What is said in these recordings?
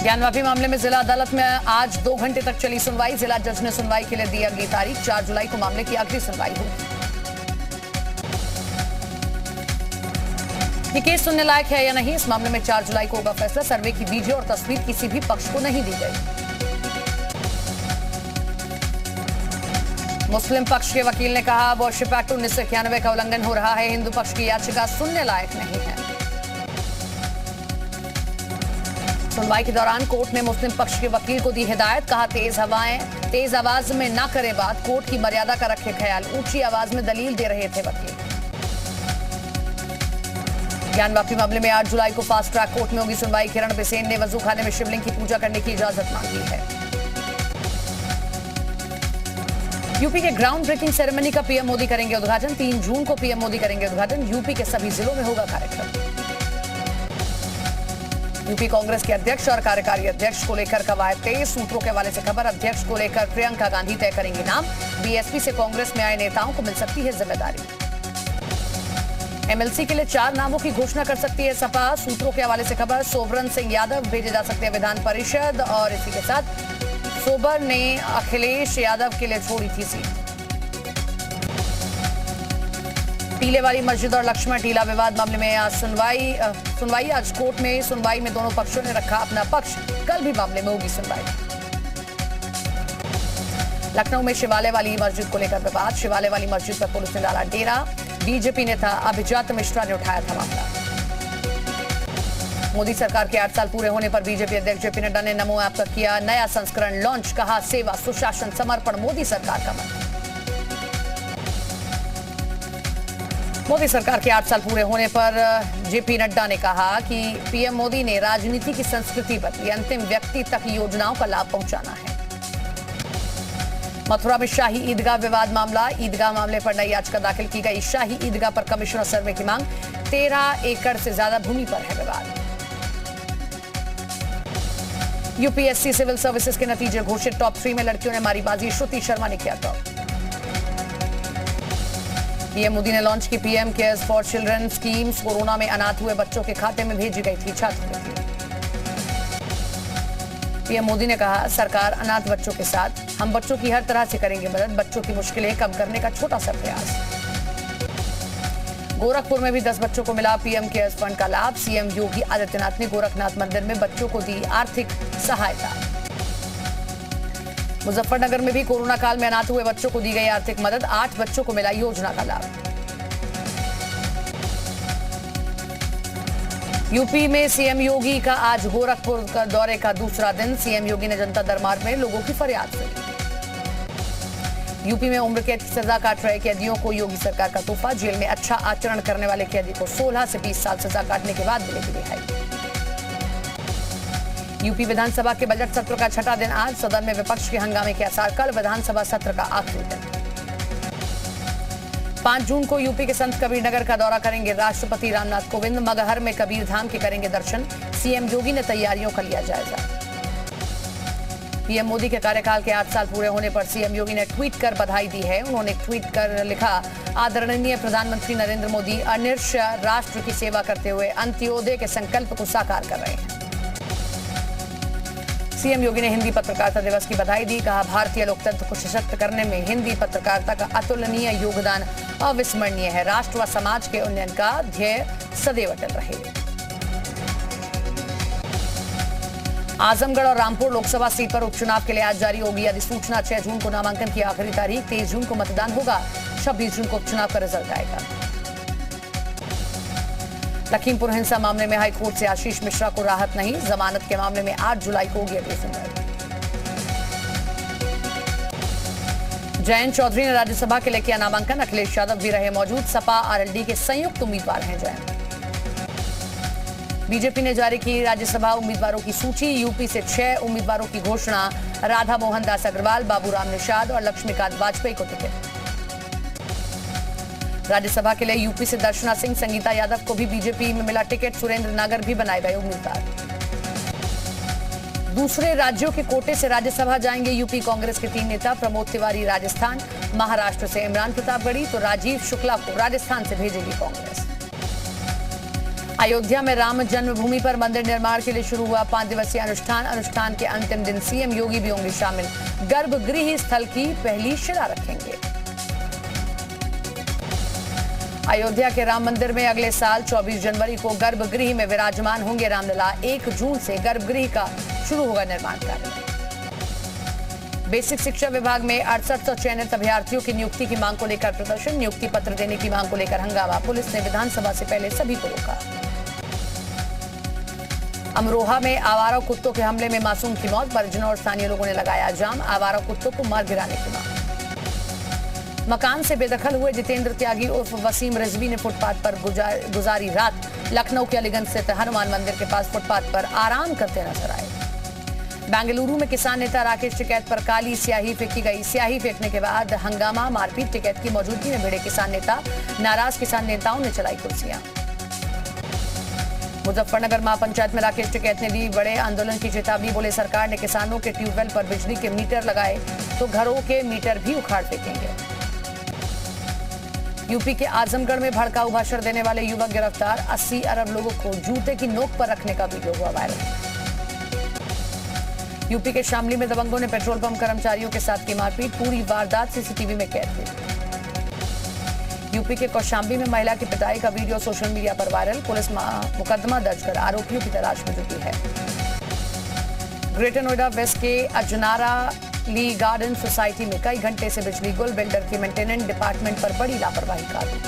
ज्ञानवापी मामले में जिला अदालत में आज 2 घंटे तक चली सुनवाई। जिला जज ने सुनवाई के लिए दी अगली तारीख। 4 जुलाई को मामले की अगली सुनवाई होगी। ये केस सुनने लायक है या नहीं, इस मामले में 4 जुलाई को होगा फैसला। सर्वे की वीडियो और तस्वीर किसी भी पक्ष को नहीं दी गई। मुस्लिम पक्ष के वकील ने कहा वॉरशिप एक्ट 1991 का उल्लंघन हो रहा है। हिंदू पक्ष की याचिका सुनने लायक नहीं है। सुनवाई के दौरान कोर्ट ने मुस्लिम पक्ष के वकील को दी हिदायत। कहा तेज आवाज में ना करे बात, कोर्ट की मर्यादा का रखे ख्याल। ऊंची आवाज में दलील दे रहे थे वकील। ज्ञानवापी मामले में 8 जुलाई को फास्ट ट्रैक कोर्ट में होगी सुनवाई। किरण बिसेन ने वजू खाने में शिवलिंग की पूजा करने की इजाजत मांगी है। यूपी के ग्राउंड ब्रेकिंग सेरेमनी का पीएम मोदी करेंगे उद्घाटन। 3 जून को पीएम मोदी करेंगे उद्घाटन। यूपी के सभी जिलों में होगा कार्यक्रम। यूपी कांग्रेस के अध्यक्ष और कार्यकारी अध्यक्ष को लेकर कवायद तेज। सूत्रों के हवाले से खबर, अध्यक्ष को लेकर प्रियंका गांधी तय करेंगी नाम। बीएसपी से कांग्रेस में आए नेताओं को मिल सकती है जिम्मेदारी। एमएलसी के लिए 4 नामों की घोषणा कर सकती है सपा। सूत्रों के हवाले से खबर, सोबरन सिंह यादव भेजे जा सकते हैं विधान परिषद। और इसी के साथ सोबर ने अखिलेश यादव के लिए छोड़ी थी सीट। टीले वाली मस्जिद और लक्ष्मण टीला विवाद मामले में आज सुनवाई आज कोर्ट में। सुनवाई में दोनों पक्षों ने रखा अपना पक्ष। कल भी मामले में होगी सुनवाई। लखनऊ में शिवालय वाली मस्जिद को लेकर विवाद। शिवालय वाली मस्जिद पर पुलिस ने डाला डेरा। बीजेपी नेता अभिजात मिश्रा ने उठाया था मामला। मोदी सरकार के 8 साल पूरे होने पर बीजेपी अध्यक्ष जेपी नड्डा ने नमो ऐप पर किया नया संस्करण लॉन्च। कहा सेवा, सुशासन, समर्पण मोदी सरकार का मंत्र। मोदी सरकार के 8 साल पूरे होने पर जेपी नड्डा ने कहा कि पीएम मोदी ने राजनीति की संस्कृति बदली। अंतिम व्यक्ति तक योजनाओं का लाभ पहुंचाना है। मथुरा में शाही ईदगाह विवाद मामला। ईदगाह मामले पर नई याचिका दाखिल की गई। शाही ईदगाह पर कमिश्नर सर्वे की मांग। 13 एकड़ से ज्यादा भूमि पर है विवाद। यूपीएससी सिविल सर्विसेज के नतीजे घोषित। टॉप 3 में लड़कियों ने मारी बाजी। श्रुति शर्मा ने किया टॉप। पीएम मोदी ने लॉन्च की PM cares for children schemes. Corona में अनाथ हुए बच्चों के खाते में भेजी गई थी छात्रवृत्ति। पीएम मोदी ने कहा सरकार अनाथ बच्चों के साथ, हम बच्चों की हर तरह से करेंगे मदद। बच्चों की मुश्किलें कम करने का छोटा सा प्रयास। गोरखपुर में भी 10 बच्चों को मिला पीएम केयर्स फंड का लाभ। सीएम योगी आदित्यनाथ ने गोरखनाथ मंदिर में बच्चों को दी आर्थिक सहायता। मुजफ्फरनगर में भी कोरोना काल में अनाथ हुए बच्चों को दी गई आर्थिक मदद। 8 बच्चों को मिला योजना का लाभ। यूपी में सीएम योगी का आज गोरखपुर का दौरे का दूसरा दिन। सीएम योगी ने जनता दरबार में लोगों की फरियाद सुनी। यूपी में उम्र कैद की सजा काट रहे कैदियों को योगी सरकार का तोहफा। जेल में अच्छा आचरण करने वाले कैदी को 16 से 20 साल सजा काटने के बाद मिलेगी रिहाई। यूपी विधानसभा के बजट सत्र का 6वां दिन आज। सदन में विपक्ष के हंगामे के आसार। कल विधानसभा सत्र का आखिरी दिन। 5 जून को यूपी के संत कबीर नगर का दौरा करेंगे राष्ट्रपति रामनाथ कोविंद। मगहर में कबीर धाम के करेंगे दर्शन। सीएम योगी ने तैयारियों का लिया जायजा। पीएम मोदी के कार्यकाल के 8 साल पूरे होने पर सीएम योगी ने ट्वीट कर बधाई दी है। उन्होंने ट्वीट कर लिखा आदरणीय प्रधानमंत्री नरेंद्र मोदी अनिर्षय राष्ट्र की सेवा करते हुए अंत्योदय के संकल्प को साकार कर रहे हैं। सीएम योगी ने हिंदी पत्रकारिता दिवस की बधाई दी। कहा भारतीय लोकतंत्र को सशक्त करने में हिंदी पत्रकारिता का अतुलनीय योगदान अविस्मरणीय है। राष्ट्र व समाज के उन्नयन का ध्येय सदैव अटल रहे। आजमगढ़ और रामपुर लोकसभा सीट पर उपचुनाव के लिए आज जारी होगी अधिसूचना। 6 जून को नामांकन की आखिरी तारीख। 23 जून को मतदान होगा। 26 जून को उपचुनाव का रिजल्ट आएगा। लखीमपुर हिंसा मामले में हाईकोर्ट से आशीष मिश्रा को राहत नहीं। जमानत के मामले में 8 जुलाई को होगी अगली सुनवाई। जयंत चौधरी ने राज्यसभा के लिए किया नामांकन। अखिलेश यादव भी रहे मौजूद। सपा आरएलडी के संयुक्त उम्मीदवार हैं जयंत। बीजेपी ने जारी की राज्यसभा उम्मीदवारों की सूची। यूपी से 6 उम्मीदवारों की घोषणा। राधा मोहन दास अग्रवाल, बाबूराम निषाद और लक्ष्मीकांत वाजपेयी को टिकट। राज्यसभा के लिए यूपी से दर्शना सिंह, संगीता यादव को भी बीजेपी में मिला टिकट। सुरेंद्र नागर भी बनाए गए उम्मीदवार। दूसरे राज्यों के कोटे से राज्यसभा जाएंगे यूपी कांग्रेस के 3 नेता। प्रमोद तिवारी राजस्थान, महाराष्ट्र से इमरान प्रतापगढ़ी तो राजीव शुक्ला को राजस्थान से भेजेगी कांग्रेस। अयोध्या में राम जन्मभूमि पर मंदिर निर्माण के लिए शुरू हुआ 5 दिवसीय अनुष्ठान के अंतिम दिन सीएम योगी भी होंगे शामिल। गर्भगृह स्थल की पहली शिला रखेंगे। अयोध्या के राम मंदिर में अगले साल 24 जनवरी को गर्भगृह में विराजमान होंगे रामलला। 1 जून से गर्भगृह का शुरू होगा निर्माण कार्य। बेसिक शिक्षा विभाग में 6800 चयनित अभ्यर्थियों की नियुक्ति की मांग को लेकर प्रदर्शन। नियुक्ति पत्र देने की मांग को लेकर हंगामा। पुलिस ने विधानसभा से पहले सभी को रोका। अमरोहा में आवारा कुत्तों के हमले में मासूम की मौत। परिजनों और स्थानीय लोगों ने लगाया जाम। आवारा कुत्तों को मार गिराने की मांग। मकान से बेदखल हुए जितेंद्र त्यागी उर्फ वसीम रिजवी ने फुटपाथ पर गुजारी रात। लखनऊ के अलीगंज स्थित हनुमान मंदिर के पास फुटपाथ पर आराम करते नजर आए। बेंगलुरु में किसान नेता राकेश टिकैत पर काली स्याही फेंकी गई। स्याही फेंकने के बाद हंगामा मारपीट। टिकैत की मौजूदगी में भिड़े किसान नेता। नाराज किसान नेताओं ने चलाई कुर्सियां। मुजफ्फरनगर महापंचायत में राकेश टिकैत ने दी बड़े आंदोलन की चेतावनी। बोले सरकार ने किसानों के ट्यूबवेल पर बिजली के मीटर लगाए तो घरों के मीटर भी उखाड़ फेंकेंगे। यूपी के आजमगढ़ में भड़काऊ भाषण देने वाले युवक गिरफ्तार। 80 अरब लोगों को जूते की नोक पर रखने का वीडियो हुआ वायरल। यूपी के शामली में दबंगों ने पेट्रोल पंप कर्मचारियों के साथ की मारपीट। पूरी वारदात सीसीटीवी में कैद हुई। यूपी के कौशाम्बी में महिला की पिटाई का वीडियो सोशल मीडिया पर वायरल। पुलिस मुकदमा दर्ज कर आरोपियों की तलाश में जुटी है। ग्रेटर नोएडा वेस्ट के अजनारा ली गार्डन सोसाइटी में कई घंटे से बिजली गुल। बिल्डर की मेंटेनेंस डिपार्टमेंट पर बड़ी लापरवाही का आरोप।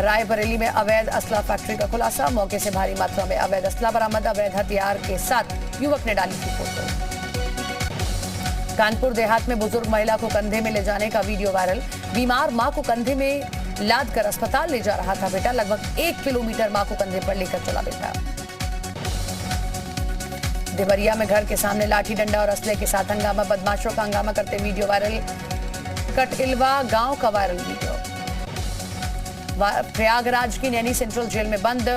रायबरेली में अवैध असला फैक्ट्री का खुलासा। मौके से भारी मात्रा में अवैध असला बरामद। अवैध हथियार के साथ युवक ने डाली थी फोटो। कानपुर देहात में बुजुर्ग महिला को कंधे में ले जाने का वीडियो वायरल। बीमार मां को कंधे में लाद कर अस्पताल ले जा रहा था बेटा। लगभग 1 किलोमीटर मां को कंधे पर लेकर चला बेटा। देवरिया में घर के सामने लाठी डंडा और असले के साथ हंगामा। बदमाशों का हंगामा करते वीडियो वायरल। कटइलवा गांव का वायरल वीडियो। प्रयागराज की नैनी सेंट्रल जेल में बंद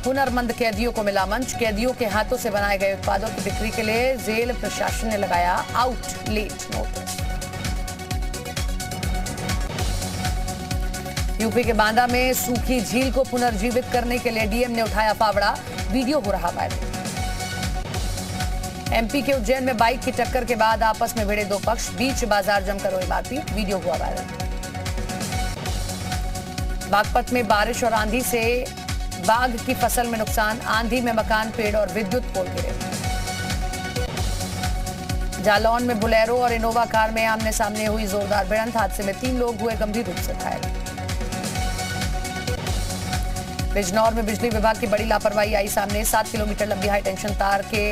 हुनरमंद कैदियों को मिला मंच। कैदियों के हाथों से बनाए गए उत्पादों की बिक्री के लिए जेल प्रशासन ने लगाया आउटलेट नोटिस। यूपी के बांदा में सूखी झील को पुनर्जीवित करने के लिए डीएम ने उठाया फावड़ा। वीडियो हो रहा वायरल। एमपी के उज्जैन में बाइक की टक्कर के बाद आपस में भिड़े 2 पक्ष। बीच बाजार जमकर हुई मारपीट। वीडियो हुआ वायरल। बागपत में बारिश और आंधी से बाग की फसल में नुकसान। आंधी में मकान, पेड़ और विद्युत पोल गिरे। जालौन में बुलेरो और इनोवा कार में आमने सामने हुई जोरदार भिड़ंत। हादसे में 3 लोग हुए गंभीर रूप से घायल। बिजनौर में बिजली विभाग की बड़ी लापरवाही आई सामने। 7 किलोमीटर लंबी हाई टेंशन तार के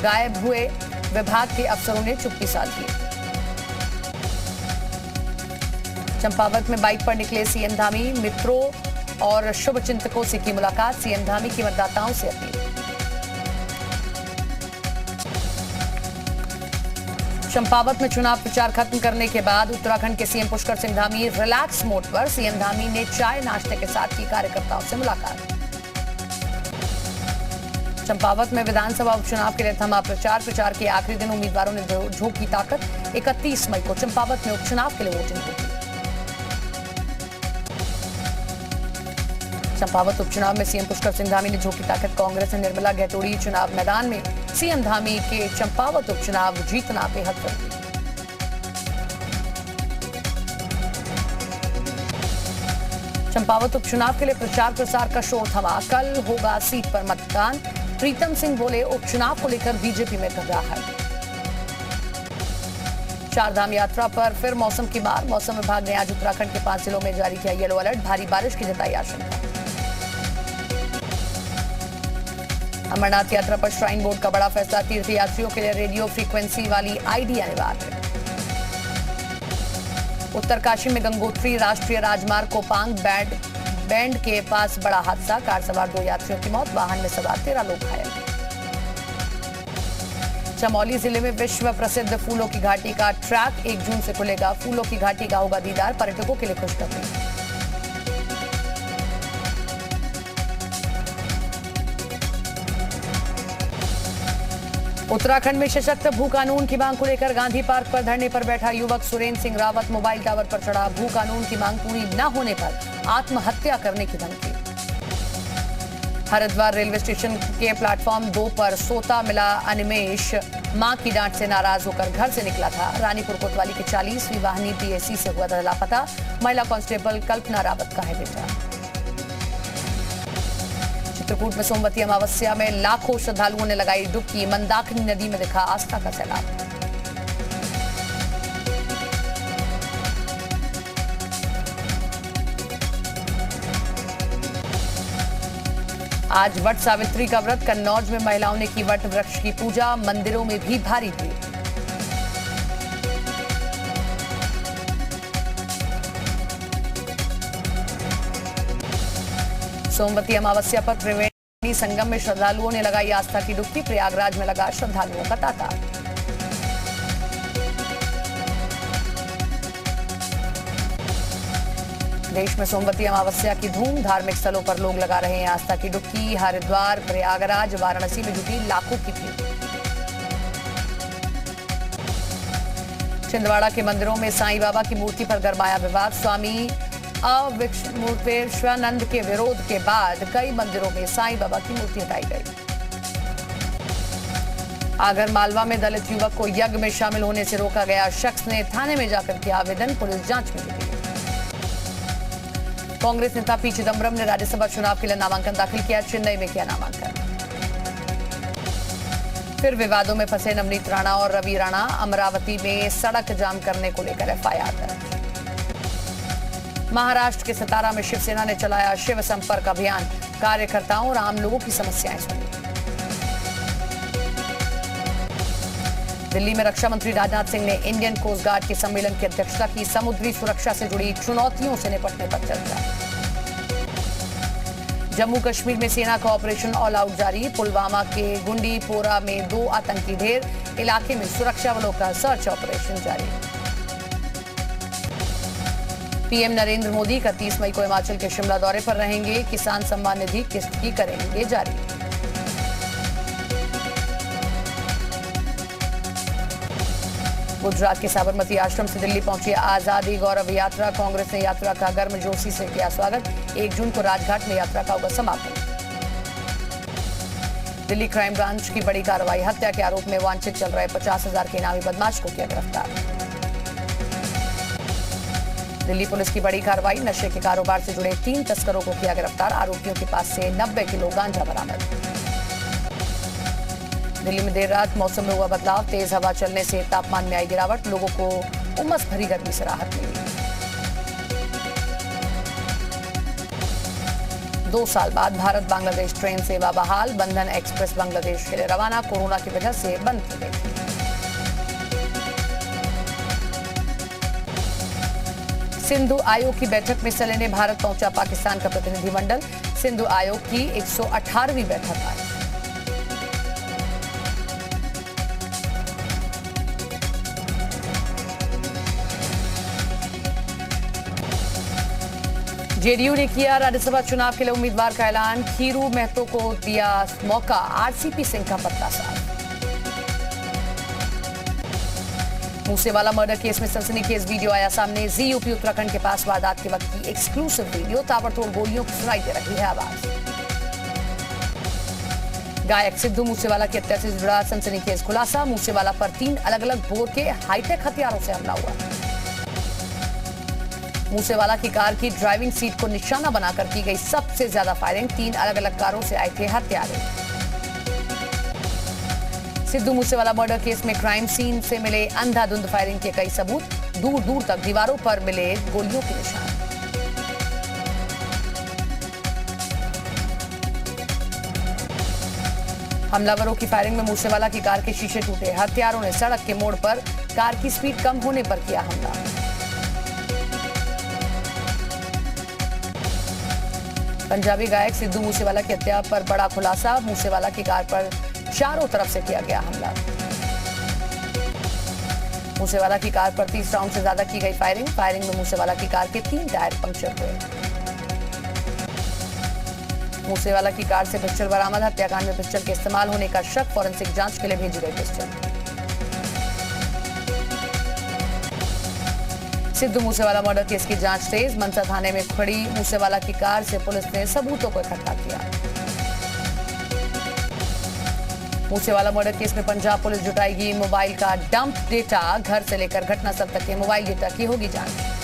गायब हुए। विभाग के अफसरों ने चुप्पी साध ली। चंपावत में बाइक पर निकले सीएम धामी। मित्रों और शुभ चिंतकों से की मुलाकात। सीएम धामी की मतदाताओं से अपील। चंपावत में चुनाव प्रचार खत्म करने के बाद उत्तराखंड के CM Pushkar Singh Dhami relax mode पर। सीएम धामी ने चाय नाश्ते के साथ की कार्यकर्ताओं से मुलाकात। चंपावत में विधानसभा उपचुनाव के लिए थमा प्रचार। प्रचार के आखिरी दिन उम्मीदवारों ने झोंकी ताकत। 31 मई को चंपावत में उपचुनाव के लिए वोटिंग होगी। चंपावत उपचुनाव में सीएम पुष्कर सिंह धामी ने झोंकी ताकत। कांग्रेस ने निर्मला गहतोड़ी चुनाव मैदान में। सीएम धामी के चंपावत उपचुनाव जीतना बेहद जरूरी। चंपावत उपचुनाव के लिए प्रचार प्रसार का शोर थमा। कल होगा सीट पर मतदान। प्रीतम सिंह बोले उपचुनाव को लेकर बीजेपी में घबराहट। चारधाम यात्रा पर फिर मौसम की मार। मौसम विभाग ने आज उत्तराखंड के 5 जिलों में जारी किया येलो अलर्ट। भारी बारिश की जताई आशंका। अमरनाथ यात्रा पर श्राइन बोर्ड का बड़ा फैसला। तीर्थयात्रियों के लिए रेडियो फ्रीक्वेंसी वाली आईडी अनिवार्य। उत्तरकाशी में गंगोत्री राष्ट्रीय राजमार्ग कोपांग बैंड के पास बड़ा हादसा। कार सवार 2 यात्रियों की मौत। वाहन में सवार 13 लोग घायल। चमोली जिले में विश्व प्रसिद्ध फूलों की घाटी का ट्रैक 1 जून से खुलेगा। फूलों की घाटी का होगा दीदार। पर्यटकों के लिए खुशखबरी। उत्तराखंड में सशक्त भू कानून की मांग को लेकर गांधी पार्क पर धरने पर बैठा युवक सुरेंद्र सिंह रावत मोबाइल टावर पर चढ़ा। भू कानून की मांग पूरी न होने पर आत्महत्या करने की धमकी। हरिद्वार रेलवे स्टेशन के प्लेटफॉर्म 2 पर सोता मिला अनिमेश मां की डांट से नाराज होकर घर से निकला था। रानीपुर कोतवाली की 40वीं वाहिनी पीएसी से हुआ था लापता। महिला कांस्टेबल कल्पना रावत का है बेटा। चित्रकूट में सोमवती अमावस्या में लाखों श्रद्धालुओं ने लगाई डुबकी। मंदाकिनी नदी में दिखा आस्था का सैलाब। आज वट सावित्री का व्रत। कन्नौज में महिलाओं ने की वट वृक्ष की पूजा। मंदिरों में भी भारी भीड़। सोमवती अमावस्या पर त्रिवेणी संगम में श्रद्धालुओं ने लगाई आस्था की डुबकी। प्रयागराज में लगा श्रद्धालुओं का तांता। देश में सोमवती अमावस्या की धूम। धार्मिक स्थलों पर लोग लगा रहे हैं आस्था की डुबकी। हरिद्वार, प्रयागराज, वाराणसी में जुटी लाखों की भीड़। छिंदवाड़ा के मंदिरों में साईं बाबा की मूर्ति पर गरमाया विवाद। स्वामी अविवेकानंद के विरोध के बाद कई मंदिरों में साईं बाबा की मूर्ति हटाई गई। आगर मालवा में दलित युवक को यज्ञ में शामिल होने से रोका गया। शख्स ने थाने में जाकर किया आवेदन। पुलिस जांच में जुटी। कांग्रेस नेता पी चिदंबरम ने राज्यसभा चुनाव के लिए नामांकन दाखिल किया। चेन्नई में किया नामांकन। फिर विवादों में फंसे नवनीत राणा और रवि राणा। अमरावती में सड़क जाम करने को लेकर एफआईआर दर्ज। महाराष्ट्र के सतारा में शिवसेना ने चलाया शिव संपर्क अभियान। कार्यकर्ताओं और आम लोगों की समस्याएं सुनी। दिल्ली में रक्षा मंत्री राजनाथ सिंह ने इंडियन कोस्ट गार्ड के सम्मेलन की अध्यक्षता की। समुद्री सुरक्षा से जुड़ी चुनौतियों से निपटने पर चर्चा। जम्मू कश्मीर में सेना का ऑपरेशन ऑल आउट जारी। पुलवामा के गुंडीपोरा में 2 आतंकी ढेर। इलाके में सुरक्षा बलों का सर्च ऑपरेशन जारी। पीएम नरेंद्र मोदी 31 मई को हिमाचल के शिमला दौरे पर रहेंगे। किसान सम्मान निधि किस्त की करेंगे जारी। गुजरात के साबरमती आश्रम से दिल्ली पहुंची आजादी गौरव यात्रा। कांग्रेस ने यात्रा का गर्मजोशी से किया स्वागत। 1 जून को राजघाट में यात्रा का होगा समापन। दिल्ली क्राइम ब्रांच की बड़ी कार्रवाई। हत्या के आरोप में वांछित चल रहे 50,000 के इनामी बदमाश को किया गिरफ्तार। दिल्ली पुलिस की बड़ी कार्रवाई। नशे के कारोबार से जुड़े 3 तस्करों को किया गिरफ्तार। आरोपियों के पास से 90 किलो गांजा बरामद। दिल्ली में देर रात मौसम में हुआ बदलाव। तेज हवा चलने से तापमान में आई गिरावट। लोगों को उमस भरी गर्मी से राहत मिली। 2 साल बाद भारत बांग्लादेश ट्रेन सेवा बहाल। बंधन एक्सप्रेस बांग्लादेश के लिए रवाना। कोरोना की वजह से बंद की गई थी। सिंधु आयोग की बैठक में हिस्सा लेने भारत पहुंचा पाकिस्तान का प्रतिनिधिमंडल। सिंधु आयोग की 118वीं बैठक आज। जेडीयू ने किया राज्यसभा चुनाव के लिए उम्मीदवार का ऐलान। खीरू महतो को दिया मौका। आरसीपी सिंह का पत्ता साफ। मूसेवाला मर्डर केस में सनसनीखेज वीडियो आया सामने। जी यूपी उत्तराखंड के पास वारदात के वक्त की एक्सक्लूसिव वीडियो। ताबड़तोड़ गोलियों की सुनाई दे रही है आवाज। गायक सिद्धू मूसेवाला की हत्या से जुड़ा सनसनीखेज खुलासा। मूसेवाला पर 3 अलग-अलग बोर के हाईटेक हथियारों से हमला हुआ। मूसेवाला की कार की ड्राइविंग सीट को निशाना बनाकर की गई सबसे ज्यादा फायरिंग। 3 अलग-अलग कारों से आए थे हत्यारे। सिद्धू मूसेवाला मर्डर केस में क्राइम सीन से मिले अंधाधुंध फायरिंग के कई सबूत। दूर दूर तक दीवारों पर मिले गोलियों के निशान। हमलावरों की फायरिंग में मूसेवाला की कार के शीशे टूटे। हत्यारों ने सड़क के मोड़ पर कार की स्पीड कम होने पर किया हमला। पंजाबी गायक सिद्धू मूसेवाला की हत्या पर बड़ा खुलासा। मूसेवाला की कार पर चारों तरफ से किया गया हमला। मूसेवाला की कार पर 30 राउंड से ज्यादा की गई फायरिंग। फायरिंग में मूसेवाला की कार के 3 टायर पंक्चर हुए। मूसेवाला की कार से पिस्टल बरामद। हत्याकांड में पिस्टल के इस्तेमाल होने का शक। फॉरेंसिक जांच के लिए भेजी गई pistol. Sidhu Moosewala murder case की जांच तेज। मनसा थाने में खड़ी मूसेवाला की कार से पुलिस ने सबूतों को इकट्ठा किया। मूसेवाला मर्डर केस में पंजाब पुलिस जुटाएगी मोबाइल का डंप डेटा। घर से लेकर घटनास्थल तक के मोबाइल डेटा की होगी जांच।